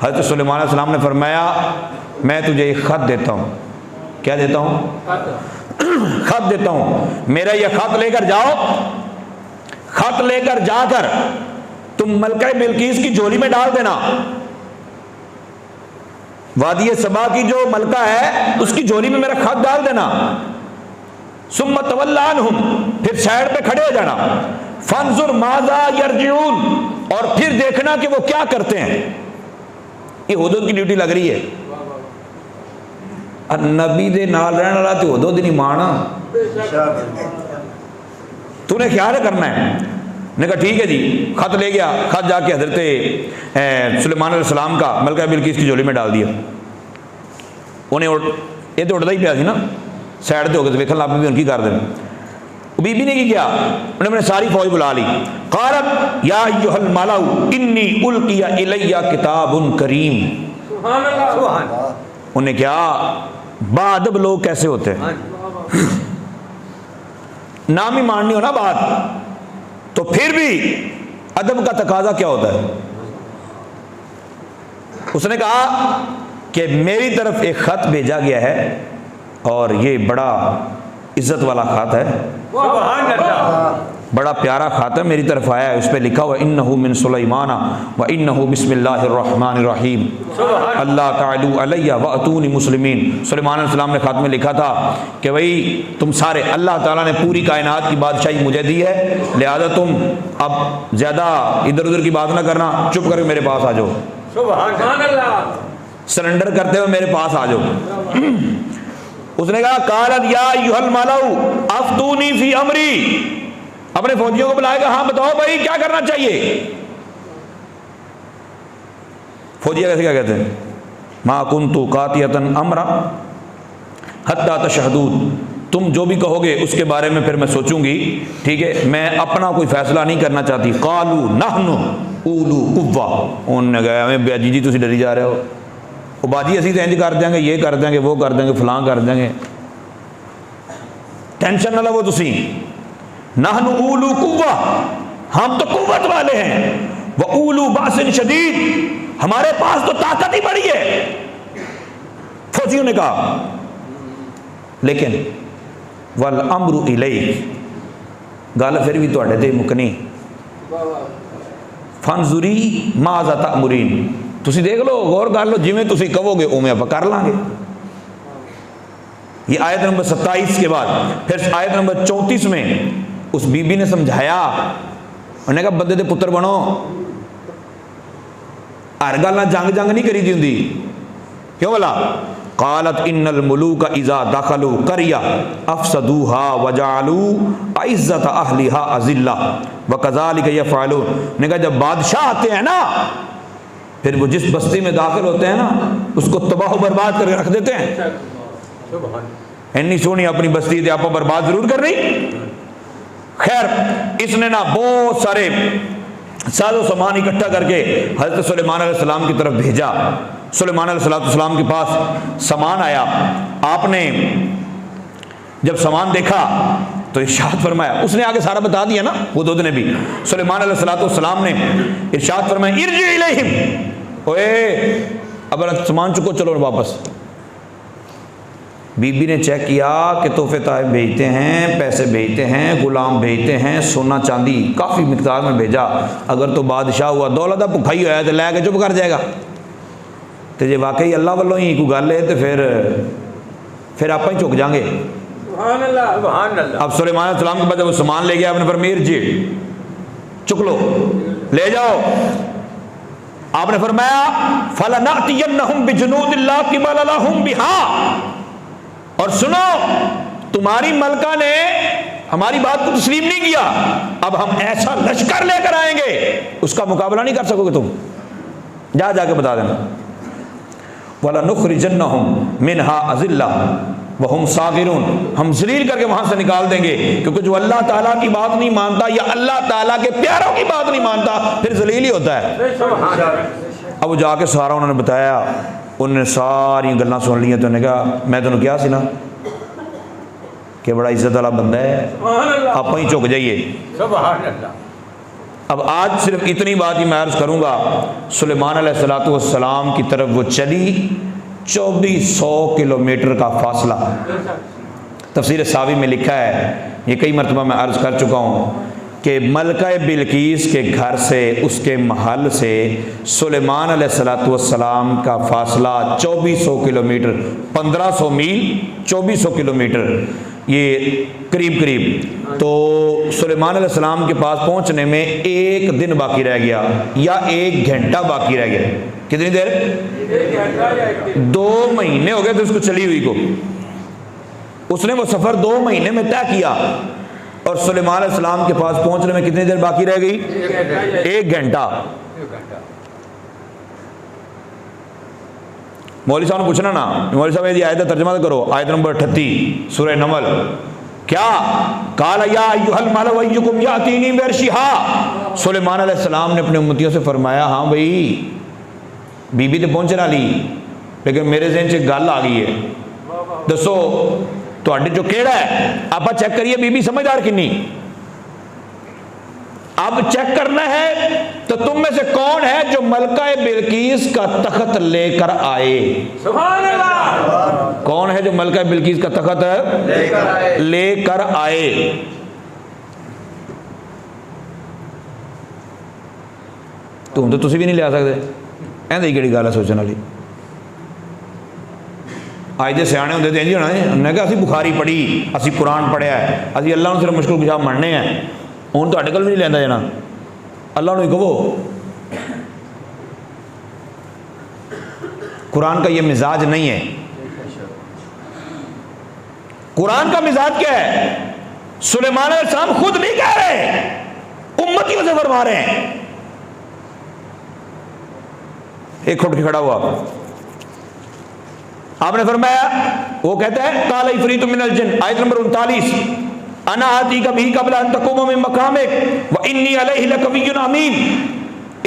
हज़रत सुलेमान अलैहिस्सलाम ने फरमाया मैं तुझे एक ख़त देता हूँ। क्या देता हूँ? ख़त देता हूँ, मेरा यह ख़त लेकर जाओ, ख़त लेकर जाकर तुम मलका बिल्कीस की झोली में डाल देना। वादी सबा की जो मलका है उसकी झोली में मेरा ख़त डाल देना। सुम्मा तवल्ला अन्हुम, फिर साइड पे खड़े हो जाना। फंजुर माज़ा यरजिऊन, और फिर देखना कि वो क्या करते हैं। ये हुदूद की ड्यूटी लग रही है। नबी दे नाल रहने वाला तो हुदूद नहीं माना, तूने ख्याल करना है। ने कहा ठीक है जी। खत ले गया, खत जाके हजरत सुलेमान अलैहिस्सलाम का मलका बिल्कीस की झोली में डाल दिया। उन्हें ये तो उड़ता ही पिया ना, साइड से हो गए, वेखन लग भी उनकी कर देना। बीबी ने की किया, उन्हें मैंने सारी फौज बुला ली। क़ालत या अय्युहल मलाउ इन्नी उल्किया इलैया किताबुन करीम। उन्हें क्या बाअदब लोग कैसे होते हैं, नाम ही माननी हो ना बात, तो फिर भी अदब का तकाजा क्या होता है। उसने कहा कि मेरी तरफ एक खत भेजा गया है और ये बड़ा इज्जत वाला खत है, बड़ा प्यारा खत है, मेरी तरफ आया है। उस पर लिखा हुआ इन्नहु मिन सुलैमान व इन्नहु बिस्मिल्लाहिर रहमानिर रहीम अल्लाह तालू अलैया व अतूनी मुस्लिमीन। सुलेमान अलैहिस्सलाम ने खत में लिखा था कि भाई तुम सारे, अल्लाह ताला ने पूरी कायनात की बादशाही मुझे दी है, लिहाजा तुम अब ज़्यादा इधर उधर की बात ना करना, चुप करके मेरे पास आ जाओ, सरेंडर करते हुए मेरे पास आ जाओ। उसने कहा कालत या अय्युहल मलाउ अफ्तूनी फी अमरी, अपने फौजियों को बुलाएगा, हाँ बताओ भाई क्या करना चाहिए। फौजिया कैसे क्या कहते हैं, मा कुन्तु कातियतन अमरा हत्ता तशहदून, तुम जो भी कहोगे उसके बारे में फिर मैं सोचूंगी, ठीक है, मैं अपना कोई फैसला नहीं करना चाहती। कालू नहनु उलू कुव्वा, उन्होंने कहा हमें बाजी जी तुम डरी जा रहे हो, वो बाजी असी तो इंज कर देंगे, ये कर देंगे, वो कर देंगे, फलां कर देंगे, टेंशन ना लो तुसी। नहनु उलू कुव्वा, हम तो कुव्वत वाले हैं, व उलू बासिन शदीद, हमारे पास तो ताकत ही बड़ी है। फौजियों ने कहा लेकिन वल अमरु इलैक, गल फिर भी तुहाडे ते मुकनी। फंजुरी माज़ा तअमुरीन, तुसी देख लो, गौर कर लो, जिवें तुसी कहोगे उवें आप कर लांगे। ये आयत नंबर 27 के बाद फिर आयत नंबर 34 में उस बीबी ने समझाया, उन्हें कहा बंदे दे पुत्र बनो, हर गल जंग जंग नहीं करी दी हुंदी। क्यों भला? कालत इन्नल मुलूका इज़ा दखलू करिया अफसदूहा वजालू इज़्ज़त अहलिहा अज़िल्ला व कज़ालिक यफ़अलून। ने कहा जब बादशाह आते हैं ना, फिर वो जिस बस्ती में दाखिल होते हैं ना, उसको तबाह बर्बाद करके रख देते हैं। इन्नी सोनी अपनी बस्ती थी, आप बर्बाद जरूर कर रही। खैर इसने ना बहुत सारे साजो सामान इकट्ठा करके हज़रत सुलेमान अलैहिस्सलाम की तरफ भेजा। सुलेमान अलैहिस्सलाम के पास सामान आया, आपने जब सामान देखा तो इरशाद फरमाया, उसने आगे सारा बता दिया ना हुदूद ने भी। सुलेमान अलैहिस्सलाम ने इरशाद फरमाया इरजी इलैहिम, ओए अब सामान चुको, चलो वापस। बीबी ने चेक किया कि तोहफे ताहफ भेजते हैं, पैसे भेजते हैं, गुलाम भेजते हैं, सोना चांदी काफ़ी मिकदार में भेजा। अगर तो बादशाह हुआ दौलत का भुखा ही होया तो लैके चुप कर जाएगा, तो जे वाकई अल्लाह वालों ही कोई गल है तो फिर आप ही झुक जाएंगे। अब सुलेमान अलैहिस्सलाम के बाद वो सामान ले गया, अपने फरमीर जी चुक लो, ले जाओ। आपने फरमाया फलनअतियन्नहुम बिजुनूदिल्ला क़िबल लहुम बिहा, और सुनो तुम्हारी मलका ने हमारी बात को तस्लीम नहीं किया, अब हम ऐसा लश्कर लेकर आएंगे उसका मुकाबला नहीं कर सकोगे तुम, जाके बता देना। वला नुखरिजन्नहुम मिनहा अज़िल्ला वहुम सागिरून, हम जलील करके वहां से निकाल देंगे, क्योंकि जो अल्लाह ताला की बात नहीं मानता या अल्लाह ताला के प्यारों की बात नहीं मानता फिर जलील ही होता है। अब वो जाके सारा उन्होंने बताया, उन्होंने सारी गल्लां सुन ली। तो उन्होंने कहा मैं तेन क्या सी ना कि बड़ा इज्जत वाला बंदा है, आप ही झुक जाइए। अब आज सिर्फ इतनी बात ही मैं अर्ज़ करूँगा। सुलेमान अलैहिस्सलातु वस्सलाम की तरफ वो चली, 2400 किलोमीटर का फासला। तफसीर सावी में लिखा है, ये कई मरतबा मैं अर्ज़ कर चुका हूँ कि मलका बिल्कीस के घर से, उसके महल से सुलेमान अलैहिस्सलातु वस्सलाम का फासला 2400 किलोमीटर, 1500 मील, 2400 किलोमीटर, ये करीब करीब। तो सुलेमान अलैहिस्सलाम के पास पहुंचने में 1 दिन बाकी रह गया या 1 घंटा बाकी रह गया। कितनी देर? 2 महीने हो गए थे उसको चली हुई को। उसने वो सफ़र 2 महीने में तय किया और सुलेमान अलैहिस्सलाम के पास पहुंचने में कितनी देर बाकी रह गई? 1 घंटा। मौलवी साहब ने पूछना ना, मौलवी साहब ये आयत तर्जुमा तो करो, आयत नंबर 38 सूरह नमल। क्या? काला या अय्युहल मलअ अय्युकुम यातीनी बिरशिहा। सुलेमान अलैहिस्सलाम ने अपने उम्मतियों से फरमाया, हाँ भाई बीबी तो पहुंचने वाली, लेकिन मेरे ज़हन से गल आ गई है, दसो तुहाडे जो केड़ा है, आप चेक करिए बीबी समझदार किन्नी। अब चेक करना है तो तुम में से कौन है जो मलका बिल्कीस का तख्त लेकर आए? सुभान अल्लाह। कौन है जो मलका बिल्कीस का तख्त लेकर आए? तुम तो तुसी भी नहीं ले आ सकते। ऐसी केड़ी गल है सोचने वाली। अज के सियाने होंगे तो इंज होना है, उन्हें कहा असी बुखारी पढ़ी, असी कुरान पढ़िया है, असी अल्लाह को सिर्फ मुश्किल कुशाब मनने हैं, हूँ तो कोल भी नहीं लेंदा जाना, अल्लाह को ही कहो। कुरान का ये मिजाज नहीं है। कुरान का मिजाज क्या है? सुलेमान अलैहिस्सलाम खुद नहीं कह रहे, उम्मतियों से फरमा रहे हैं। एक खुद के खड़ा हुआ, आपने फरमाया, वो कहता है काला इफरीत मिनल जिन, आयत नंबर 39, अना आती कभी कबला अन तकुम मिन मकामिक व इन्नी अलैहि लकवियुन अमीन।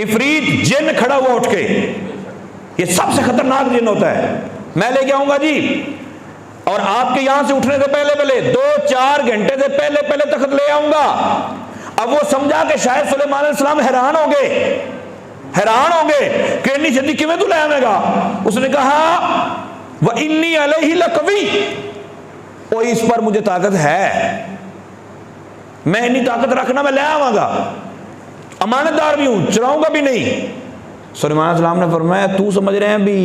इफरीत जिन खड़ा हुआ उठ के, ये सबसे खतरनाक जिन होता है, मैं लेके आऊंगा जी, और आपके यहां से उठने से पहले पहले 2-4 घंटे से पहले पहले तख्त ले आऊंगा। अब वो समझा कि शायद सुलेमान अलैहिस्सलाम हैरान होंगे कि इतनी जल्दी किवें तू ले आवेगा। उसने कहा व इन्नी अलैहि लकवी, और इस पर मुझे ताकत है, मैं इतनी ताकत रखना, मैं ले आवांगा, अमानतदार भी हूं, चुराऊंगा भी नहीं। सुलेमान अलैहिस्सलाम ने फरमाया, तू समझ रहे हैं भी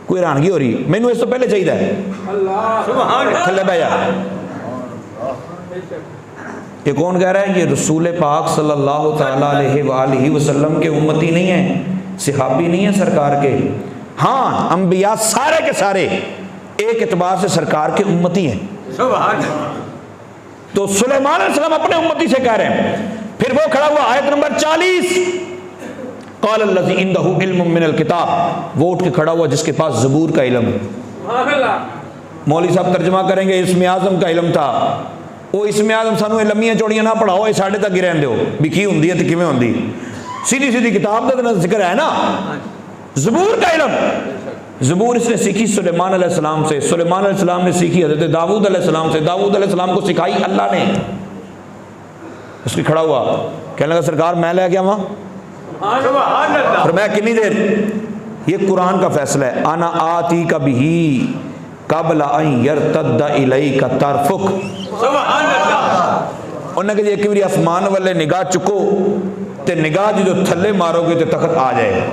कोई हैरानगी हो रही, मैनू इस तो पहले चाहिए अल्लाह। थल्ले बह जा। ये कौन कह रहा है? ये रसूल पाक सल्लल्लाहु तआला अलैहि वसल्लम के उम्मती नहीं है, सहाबी नहीं है सरकार के। हाँ, अंबिया सारे के सारे एक एतबार से सरकार के उम्मती हैं। तो सुलेमान अलैहिस्सलाम अपने उम्मती से कह रहे हैं। फिर वो खड़ा हुआ, आयत नंबर 40, क़ाल लज़ी इंदहु इल्मुम मिनल किताब, वो उठ के खड़ा हुआ जिसके पास ज़बूर का इल्म है। मौलवी साहब तर्जमा करेंगे इस्म आज़म का इल्म था। वो इस्म आज़म सानू लम्मियां चौड़ियां ना पढ़ाओ, ये साढ़े तक ही रहने दो भी की हुंदी है ते किवें हुंदी। सीधी सीधी किताब का तो जिक्र है ना, ज़बूर का इल्म। ज़बूर इसने सीखी सुलेमान अलैहिस्सलाम से, सुलेमान अलैहिस्सलाम ने सीखी हज़रत दाऊद अलैहिस्सलाम से, दाऊद अलैहिस्सलाम को सिखाई अल्लाह ने। उसके खड़ा हुआ, कहने लगा सरकार मैं ले गया वहाँ, और मैं कितनी देर? ये कुरान का फैसला है। आना आती का भी कबला यरतद्दा इलैका तरफुक। उन्हें कहा एक बार आसमान वाले निगाह चुको ते निगाह जो थले मारोगे तो तख्त आ जाएगा।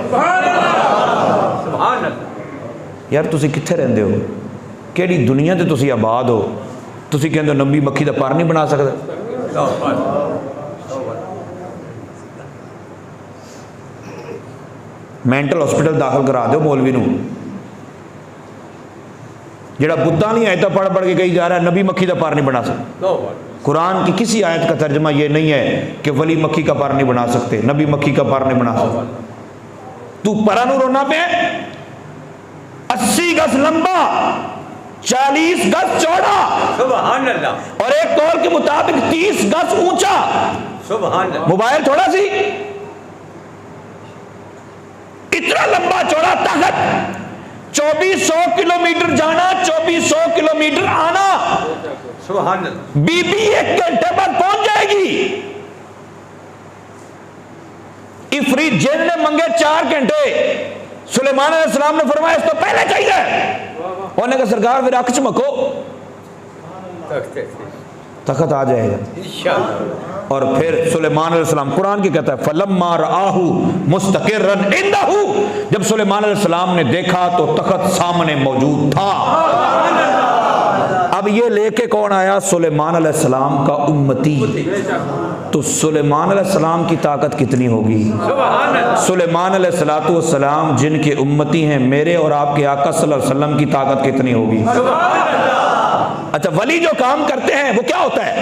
यार तुसी कित्थे रहंदे हो? केड़ी दुनिया ते तुसी आबाद हो? तुसी कहंदे हो नबी मक्खी दा पर नहीं बना सकदा। मैंटल हॉस्पिटल दाखिल करा दो मौलवी नूं, जेड़ा बुद्धा नहीं आयता पढ़ पढ़ के कही जा रहा है नबी मक्खी का पर नहीं बना सकता। कुरान की किसी आयत का तर्जमा ये नहीं है कि वली मक्खी का पर नहीं बना सकते, नबी मक्खी का पर नहीं बना सकते। तू परा नू रोना पे 80 गज लंबा, 40 गज चौड़ा, सुभान अल्लाह, और एक कौल के मुताबिक 30 गज ऊंचा, सुभान अल्लाह। मोबाइल थोड़ा सी, इतना लंबा चौड़ा तख्त, 2400 किलोमीटर जाना, 2400 किलोमीटर आना। सुभान अल्लाह। बीबी 1 घंटे बाद पहुंच जाएगी। इफरीत जिन ने मंगे 4 घंटे, सुलेमान अलैहिस्सलाम ने फरमाया इस तो पहले चाहिए। उन्होंने कहा सरकार फिर अख चमको, तखत आ जाएगा इंशाअल्लाह। और फिर सुलेमान अलैहिस्सलाम, कुरान की कहता है फलम्मा राहू मुस्तकिरन इंदहू, जब सुलेमान अलैहिस्सलाम ने देखा तो तखत सामने मौजूद था। अब ये लेके कौन आया? सुलेमान अलैहिस्सलाम का उम्मती। तो सुलेमान अलैहिस्सलाम की ताकत कितनी होगी? सुलेमान अलैहिस्सलाम जिनके उम्मती हैं, मेरे और आपके आका सल्लल्लाहु अलैहि वसल्लम की ताकत कितनी होगी? अच्छा, वली जो काम करते हैं वो क्या होता है?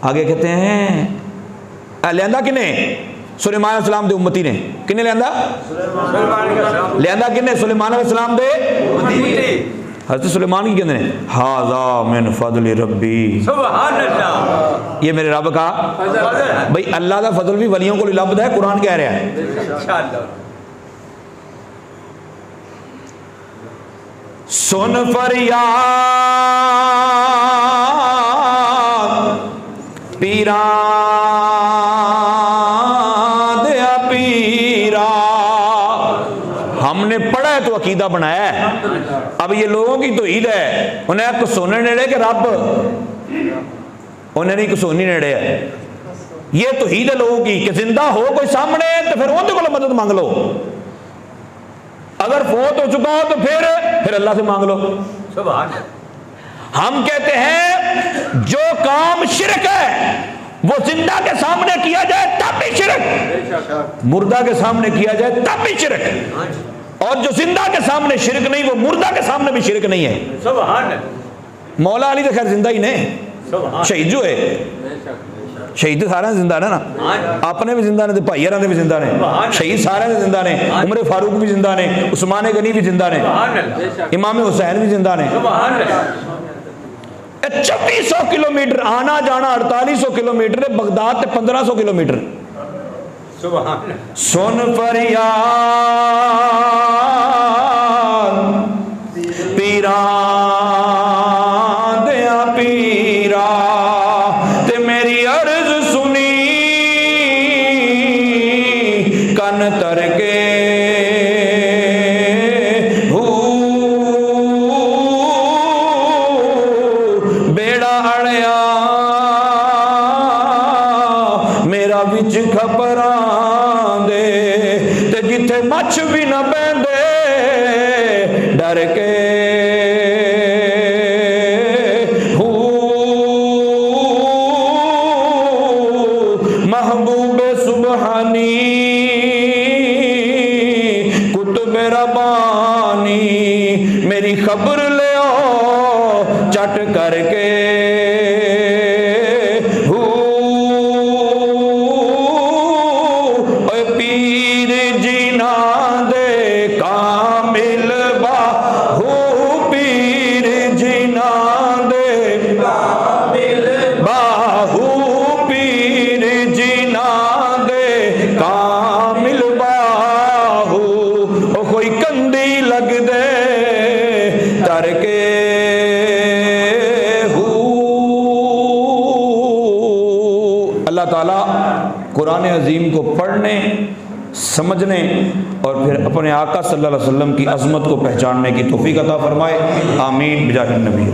आगे कहते हैं लियांदा किने? सुलेमान अलैहिस्सलाम दे उम्मती ने। किने लियांदा? लियांदा किने? सुलेमान अलैहिस्सलाम दे उम्मती। हज़रत सुलेमान की कहते हैं हाज़ा मिन फज़ल रब्बी, सुभान अल्लाह, ये मेरे रब का भाई। अल्लाह का फजल भी वलियों को लब्ध है, कुरान कह रहा है। सुन फरियाद पीरा दया पीरा, हमने पढ़ा है तो अकीदा बनाया है। अब ये लोगों की तौहीद है, उन्हें कसोने नेड़े के रब, उन्हें नहीं कसोनी नेड़े है। ये तौहीद है लोगों की कि जिंदा हो कोई सामने तो फिर उनके को मदद मांग लो, अगर फौत हो चुका हो तो फिर अल्लाह से मांग लो। हम कहते हैं जो काम शिरक है वो जिंदा के सामने किया जाए तब भी शिरक, मुर्दा के सामने किया जाए तब भी शिरक, और जो जिंदा के सामने शिरक नहीं वो मुर्दा के सामने भी शिरक नहीं है। मौला अली तो खैर जिंदा ही नहीं, शहीद जो है, शहीद सारे जिंदा ने ना, अपने भी जिंदा ने, भाई यार भी जिंदा ने, शहीद सारे जिंदा ने, उमर फारूक भी जिंदा ने, उस्मान गनी भी जिंदा ने, इमाम हुसैन भी जिंदा ने। 2600 किलोमीटर आना जाना, 4800 किलोमीटर, बगदाद 1500 किलोमीटर। सुन फरियाद पीरा दया पीरा, ते मेरी अर्ज सुनी कन तर के बेड़ा अड़िया मेरा विच खपरा दे, ते जिथे मछ भी न बहंदे डर के महबूबे सुबहानी कुतुबे रबानी, मेरी खबर ले आओ चट करके पीर जीना दे कामिल बाहू, पीर जीना दे कामिल बाहू, पीर जीना दे कामिल बाहू, ओ कोई कंदी लग दे तर के अल्लाह ताला कुरान अजीम को पढ़ने, समझने और फिर अपने आका सल्लल्लाहु अलैहि वसल्लम की अज़मत को पहचानने की तौफीक अता फरमाए। आमीन बिजाहिन नबी।